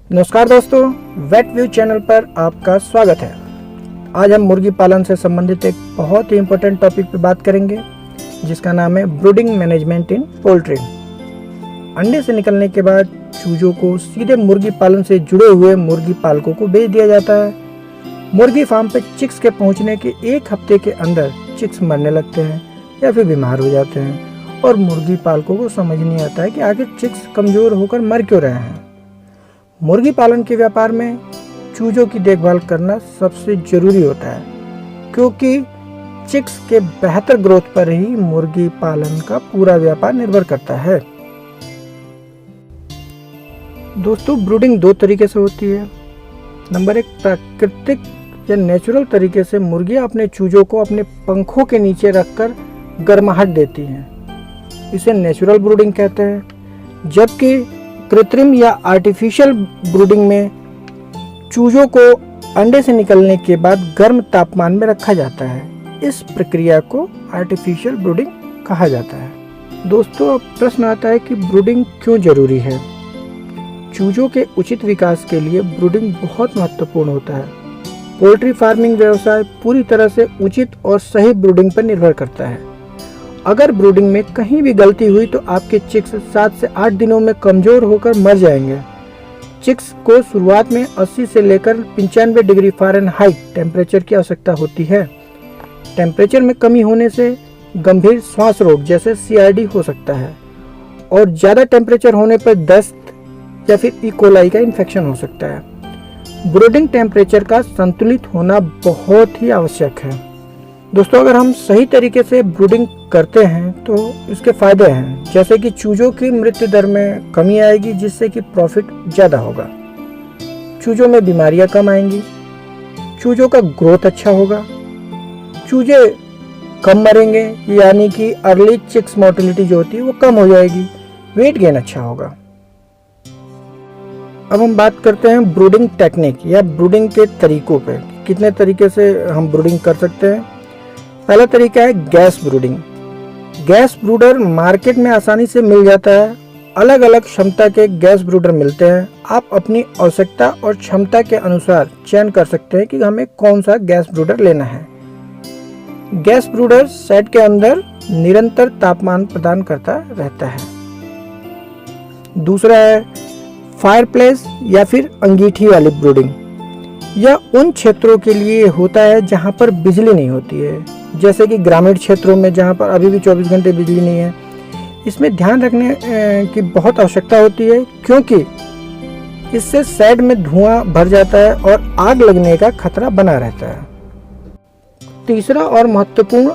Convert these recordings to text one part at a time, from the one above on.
नमस्कार दोस्तों, wait view channel पर आपका स्वागत है। आज हम मुर्गी पालन से संबंधित एक बहुत ही इम्पोर्टेंट टॉपिक पर बात करेंगे जिसका नाम है ब्रूडिंग मैनेजमेंट इन पोल्ट्री। अंडे से निकलने के बाद चूजों को सीधे मुर्गी पालन से जुड़े हुए मुर्गी पालकों को भेज दिया जाता है। मुर्गी फार्म पे चिक्स के पहुंचने के एक हफ्ते के अंदर चिक्स मरने लगते हैं या फिर बीमार हो जाते हैं और मुर्गी पालकों को समझ नहीं आता है कि आखिर चिक्स कमज़ोर होकर मर क्यों रहे हैं। मुर्गी पालन के व्यापार में चूजों की देखभाल करना सबसे ज़रूरी होता है क्योंकि चिक्स के बेहतर ग्रोथ पर ही मुर्गी पालन का पूरा व्यापार निर्भर करता है। दोस्तों, ब्रूडिंग दो तरीके से होती है। नंबर एक, प्राकृतिक या नेचुरल तरीके से मुर्गियां अपने चूजों को अपने पंखों के नीचे रखकर गर्माहट देती हैं, इसे नेचुरल ब्रूडिंग कहते हैं। जबकि कृत्रिम या आर्टिफिशियल ब्रूडिंग में चूजों को अंडे से निकलने के बाद गर्म तापमान में रखा जाता है। इस प्रक्रिया को आर्टिफिशियल ब्रूडिंग कहा जाता है। दोस्तों, अब प्रश्न आता है कि ब्रूडिंग क्यों जरूरी है। चूजों के उचित विकास के लिए ब्रूडिंग बहुत महत्वपूर्ण होता है। पोल्ट्री फार्मिंग व्यवसाय पूरी तरह से उचित और सही ब्रूडिंग पर निर्भर करता है। अगर ब्रूडिंग में कहीं भी गलती हुई तो आपके चिक्स 7 से 8 दिनों में कमज़ोर होकर मर जाएंगे। चिक्स को शुरुआत में 80 से लेकर 95 डिग्री फ़ारेनहाइट टेम्परेचर की आवश्यकता होती है। टेम्परेचर में कमी होने से गंभीर श्वास रोग जैसे CRD हो सकता है और ज़्यादा टेम्परेचर होने पर दस्त या फिर ई कोलाई का इन्फेक्शन हो सकता है। ब्रूडिंग टेम्परेचर का संतुलित होना बहुत ही आवश्यक है। दोस्तों, अगर हम सही तरीके से ब्रूडिंग करते हैं तो इसके फायदे हैं, जैसे कि चूजों की मृत्यु दर में कमी आएगी जिससे कि प्रॉफिट ज़्यादा होगा। चूजों में बीमारियां कम आएंगी, चूजों का ग्रोथ अच्छा होगा, चूजे कम मरेंगे यानी कि अर्ली चिक्स मोर्टेलिटी जो होती है वो कम हो जाएगी, वेट गेन अच्छा होगा। अब हम बात करते हैं ब्रूडिंग टेक्निक या ब्रूडिंग के तरीकों पे, कितने तरीके से हम ब्रूडिंग कर सकते हैं। पहला तरीका है गैस ब्रूडिंग। गैस ब्रूडर मार्केट में आसानी से मिल जाता है। अलग अलग क्षमता के गैस ब्रूडर मिलते हैं। आप अपनी आवश्यकता और क्षमता के अनुसार चयन कर सकते हैं कि हमें कौन सा गैस ब्रूडर लेना है। गैस ब्रूडर सेट के अंदर निरंतर तापमान प्रदान करता रहता है। दूसरा है फायरप्लेस या फिर अंगीठी वाली ब्रूडिंग। यह उन क्षेत्रों के लिए होता है जहां पर बिजली नहीं होती है, जैसे कि ग्रामीण क्षेत्रों में जहां पर अभी भी 24 घंटे बिजली नहीं है। इसमें ध्यान रखने की बहुत आवश्यकता होती है क्योंकि इससे शेड में धुआं भर जाता है और आग लगने का खतरा बना रहता है। तीसरा और महत्वपूर्ण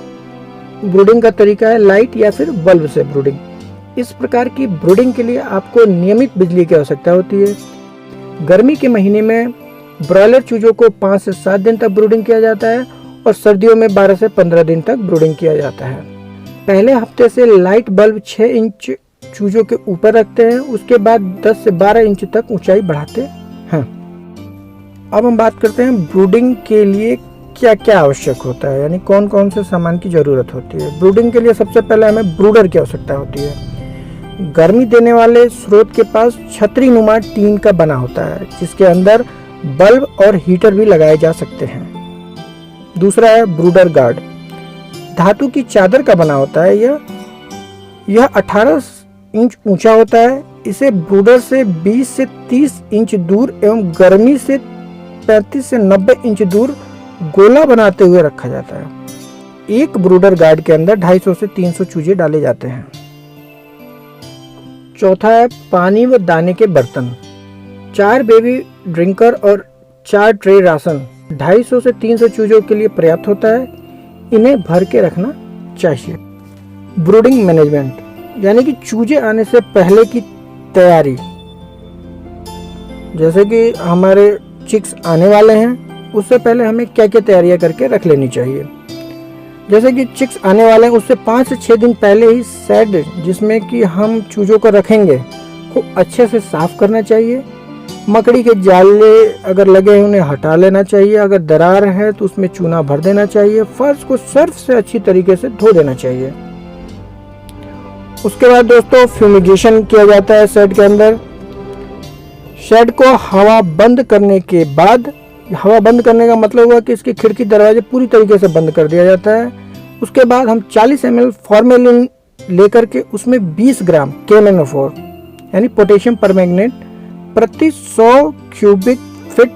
ब्रूडिंग का तरीका है लाइट या फिर बल्ब से ब्रूडिंग। इस प्रकार की ब्रूडिंग के लिए आपको नियमित बिजली की आवश्यकता होती है। गर्मी के महीने में ब्रॉयलर चूजों को 5 से 7 दिन तक ब्रूडिंग किया जाता है और सर्दियों में 12 से 15 दिन तक ब्रूडिंग किया जाता है। पहले हफ्ते से लाइट बल्ब 6 इंच चूजों के ऊपर रखते हैं, उसके बाद 10 से 12 इंच तक ऊंचाई बढ़ाते हैं। अब हम बात करते हैं ब्रूडिंग के लिए क्या क्या आवश्यक होता है, यानी कौन कौन से सामान की जरूरत होती है। ब्रूडिंग के लिए सबसे पहले हमें ब्रूडर की आवश्यकता होती है। गर्मी देने वाले स्रोत के पास छतरी नुमा टीन का बना होता है जिसके अंदर बल्ब और हीटर भी लगाए जा सकते हैं। दूसरा है ब्रूडर गार्ड, धातु की चादर का बना होता है। यह 18 इंच ऊंचा होता है। इसे ब्रूडर से 20 से 30 इंच दूर एवं गर्मी से 35 से 90 इंच दूर गोला बनाते हुए रखा जाता है। एक ब्रूडर गार्ड के अंदर 250 से 300 चूजे डाले जाते हैं। चौथा है पानी व दाने के बर्तन। 4 बेबी ड्रिंकर और 4 ट्रे राशन 250 से 300 चूजों के लिए पर्याप्त होता है। इन्हें भर के रखना चाहिए। ब्रूडिंग मैनेजमेंट यानी कि चूजे आने से पहले की तैयारी, जैसे कि हमारे चिक्स आने वाले हैं उससे पहले हमें क्या क्या तैयारियां करके रख लेनी चाहिए। जैसे कि चिक्स आने वाले हैं उससे 5 से 6 दिन पहले ही शेड जिसमें कि हम चूजों को रखेंगे को अच्छे से साफ करना चाहिए। मकड़ी के जाले अगर लगे हैं उन्हें हटा लेना चाहिए। अगर दरार है तो उसमें चूना भर देना चाहिए। फर्श को सर्फ से अच्छी तरीके से धो देना चाहिए। उसके बाद दोस्तों फ्यूमिगेशन किया जाता है शेड के अंदर। शेड को हवा बंद करने के बाद, हवा बंद करने का मतलब हुआ कि इसकी खिड़की दरवाजे पूरी तरीके से बंद कर दिया जाता है। उसके बाद हम 40 ml फॉर्मेलिन लेकर के उसमें 20 ग्राम KMnO4 यानी पोटेशियम परमैंगनेट प्रति 100 क्यूबिक फीट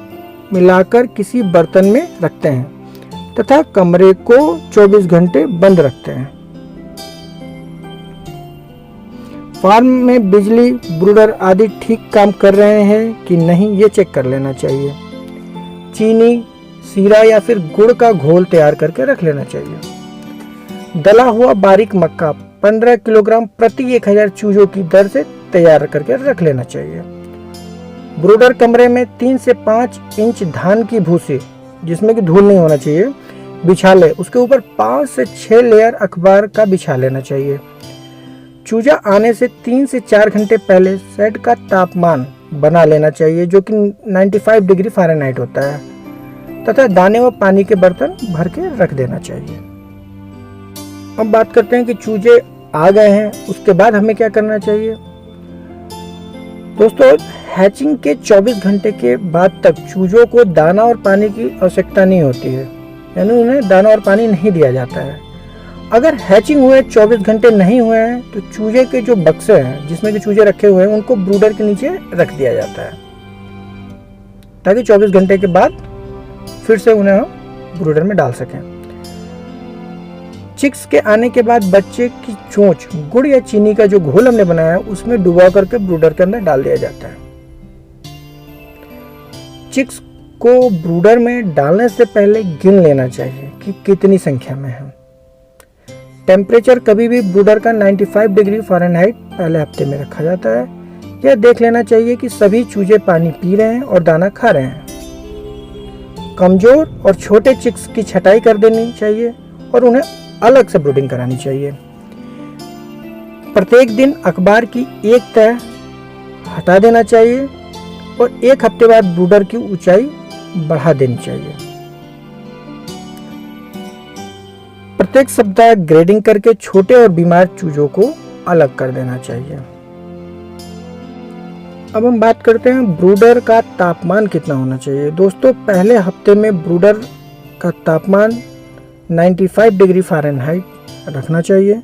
मिलाकर किसी बर्तन में रखते हैं तथा कमरे को 24 घंटे बंद रखते हैं। फार्म में बिजली, ब्रूडर आदि ठीक काम कर रहे हैं कि नहीं ये चेक कर लेना चाहिए। चीनी, सीरा या फिर गुड़ का घोल तैयार करके रख लेना चाहिए। दला हुआ बारीक मक्का 15 किलोग्राम प्रति 1000 चूजों की दर से तैयार करके रख लेना चाहिए। ब्रूडर कमरे में 3 से 5 इंच धान की भूसी, जिसमें कि धूल नहीं होना चाहिए, बिछा ले। उसके ऊपर 5 से 6 लेयर अखबार का बिछा लेना चाहिए। चूजा आने से 3 से 4 घंटे पहले शेड का तापमान बना लेना चाहिए, जो कि 95 डिग्री फ़ारेनहाइट होता है, तथा दाने व पानी के बर्तन भर के रख देना चाहिए। अब बात करते हैं कि चूजे आ गए हैं, उसके बाद हमें क्या करना चाहिए। दोस्तों, हैचिंग के 24 घंटे के बाद तक चूजों को दाना और पानी की आवश्यकता नहीं होती है, यानी उन्हें दाना और पानी नहीं दिया जाता है। अगर हैचिंग हुए 24 घंटे नहीं हुए हैं तो चूजे के जो बक्से हैं जिसमें कि चूजे रखे हुए हैं उनको ब्रूडर के नीचे रख दिया जाता है, ताकि 24 घंटे के बाद फिर से उन्हें हम ब्रूडर में डाल सकें। चिक्स के आने के बाद बच्चे की चोंच गुड़ या चीनी का जो घोल हमने बनाया है उसमें डुबा करके ब्रूडर के अंदर डाल दिया जाता है। चिक्स को ब्रूडर में डालने से पहले गिन लेना चाहिए कि कितनी संख्या में है। टेम्परेचर कभी भी ब्रूडर का 95 डिग्री फ़ारेनहाइट पहले हफ्ते में रखा जाता है। यह देख लेना चाहिए कि सभी चूजे पानी पी रहे हैं और दाना खा रहे हैं। कमजोर और छोटे चिक्स की छटाई कर देनी चाहिए और उन्हें अलग से ब्रूडिंग करानी चाहिए। प्रत्येक दिन अखबार की एक तह हटा देना चाहिए और 1 हफ्ते बाद ब्रूडर की ऊंचाई बढ़ा देनी चाहिए। प्रत्येक सप्ताह ग्रेडिंग करके छोटे और बीमार चूजों को अलग कर देना चाहिए। अब हम बात करते हैं ब्रूडर का तापमान कितना होना चाहिए। दोस्तों, पहले हफ्ते में ब्रूडर का तापमान 95 डिग्री फ़ारेनहाइट रखना चाहिए,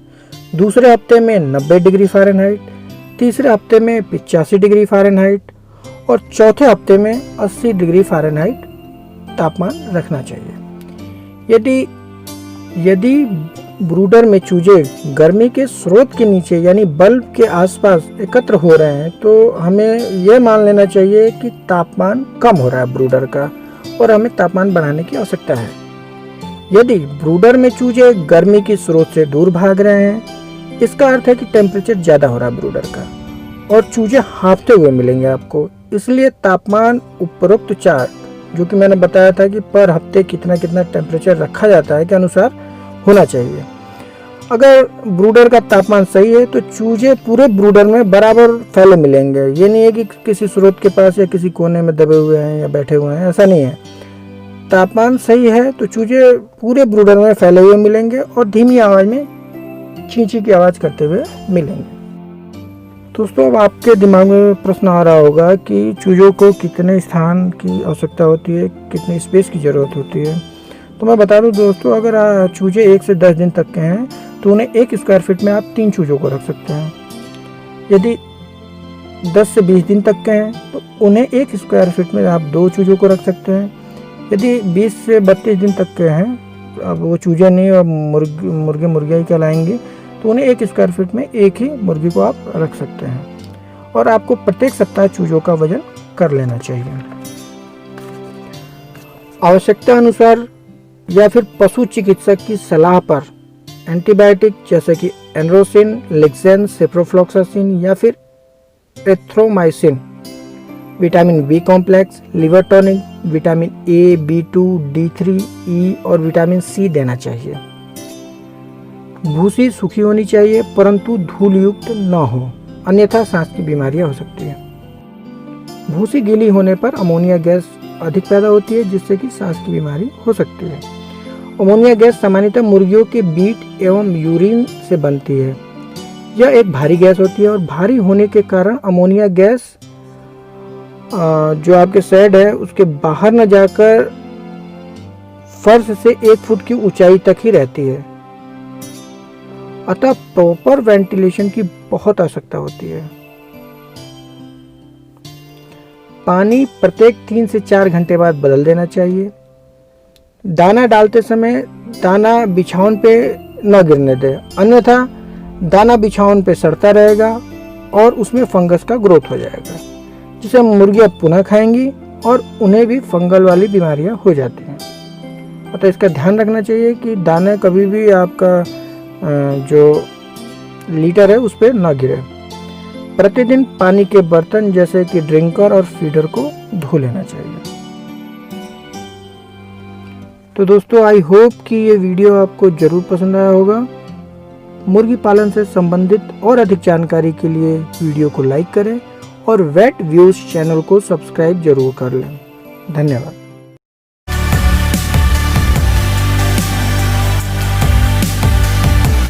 दूसरे हफ्ते में 90 डिग्री फ़ारेनहाइट, तीसरे हफ्ते में 85 डिग्री फ़ारेनहाइट और चौथे हफ्ते में 80 डिग्री फ़ारेनहाइट तापमान रखना चाहिए। यदि ब्रूडर में चूजे गर्मी के स्रोत के नीचे यानी बल्ब के आसपास एकत्र हो रहे हैं तो हमें यह मान लेना चाहिए कि तापमान कम हो रहा है ब्रूडर का और हमें तापमान बढ़ाने की आवश्यकता है। यदि ब्रूडर में चूजे गर्मी के स्रोत से दूर भाग रहे हैं, इसका अर्थ है कि टेम्परेचर ज़्यादा हो रहा है ब्रूडर का और चूजे हाँफते हुए मिलेंगे आपको। इसलिए तापमान उपरोक्त चार्ट जो कि मैंने बताया था कि पर हफ्ते कितना कितना टेम्परेचर रखा जाता है के अनुसार होना चाहिए। अगर ब्रूडर का तापमान सही है तो चूजे पूरे ब्रूडर में बराबर फैले मिलेंगे। ये नहीं है कि किसी स्रोत के पास या किसी कोने में दबे हुए हैं या बैठे हुए हैं, ऐसा नहीं है। तापमान सही है तो चूजे पूरे ब्रूडर में फैले हुए मिलेंगे और धीमी आवाज़ में चींची की आवाज़ करते हुए मिलेंगे। दोस्तों, अब आपके दिमाग में प्रश्न आ रहा होगा कि चूजों को कितने स्थान की आवश्यकता होती है, कितनी स्पेस की ज़रूरत होती है। तो मैं बता दूं दोस्तों, अगर चूजे 1 से 10 दिन तक के हैं तो उन्हें 1 स्क्वायर फीट में आप 3 चूजों को रख सकते हैं। यदि 10 से 20 दिन तक के हैं तो उन्हें 1 स्क्वायर फीट में आप 2 चूजों को रख सकते हैं। यदि 20 से 32 दिन तक के हैं, अब वो चूजे नहीं और मुर्गे मुर्गियाँ ही कहलाएंगी, तो उन्हें 1 स्क्वायर फीट में एक ही मुर्गी को आप रख सकते हैं। और आपको प्रत्येक सप्ताह चूजों का वजन कर लेना चाहिए। आवश्यकता अनुसार या फिर पशु चिकित्सक की सलाह पर एंटीबायोटिक जैसे कि एनरोसिन, लिक्सेन, सेप्रोफ्लॉक्सासिन या फिर erythromycin, vitamin B complex, liver tonic, vitamin A, B2, D3, E और विटामिन सी देना चाहिए। भूसी सूखी होनी चाहिए परंतु धूल युक्त न हो, अन्यथा सांस की बीमारियां हो सकती है। भूसी गीली होने पर अमोनिया गैस अधिक पैदा होती है जिससे कि सांस की बीमारी हो सकती है। अमोनिया गैस सामान्यतः मुर्गियों के बीट एवं यूरिन से बनती है। यह एक भारी गैस होती है और भारी होने के कारण अमोनिया गैस जो आपके शेड है उसके बाहर न जाकर फर्श से 1 फुट की ऊंचाई तक ही रहती है। अतः प्रॉपर वेंटिलेशन की बहुत आवश्यकता होती है। पानी प्रत्येक 3 से 4 घंटे बाद बदल देना चाहिए। दाना डालते समय दाना बिछावन पे न गिरने दें, अन्यथा दाना बिछावन पे सड़ता रहेगा और उसमें फंगस का ग्रोथ हो जाएगा, जिसे मुर्गियां पुनः खाएंगी और उन्हें भी फंगल वाली बीमारियां हो जाती हैं। अतः इसका ध्यान रखना चाहिए कि दाना कभी भी आपका जो लीटर है उस पर न गिरे। प्रतिदिन पानी के बर्तन जैसे कि ड्रिंकर और फीडर को धो लेना चाहिए। तो दोस्तों, आई होप कि ये वीडियो आपको जरूर पसंद आया होगा। मुर्गी पालन से संबंधित और अधिक जानकारी के लिए वीडियो को लाइक करें और वेट व्यूज चैनल को सब्सक्राइब जरूर कर लें। धन्यवाद।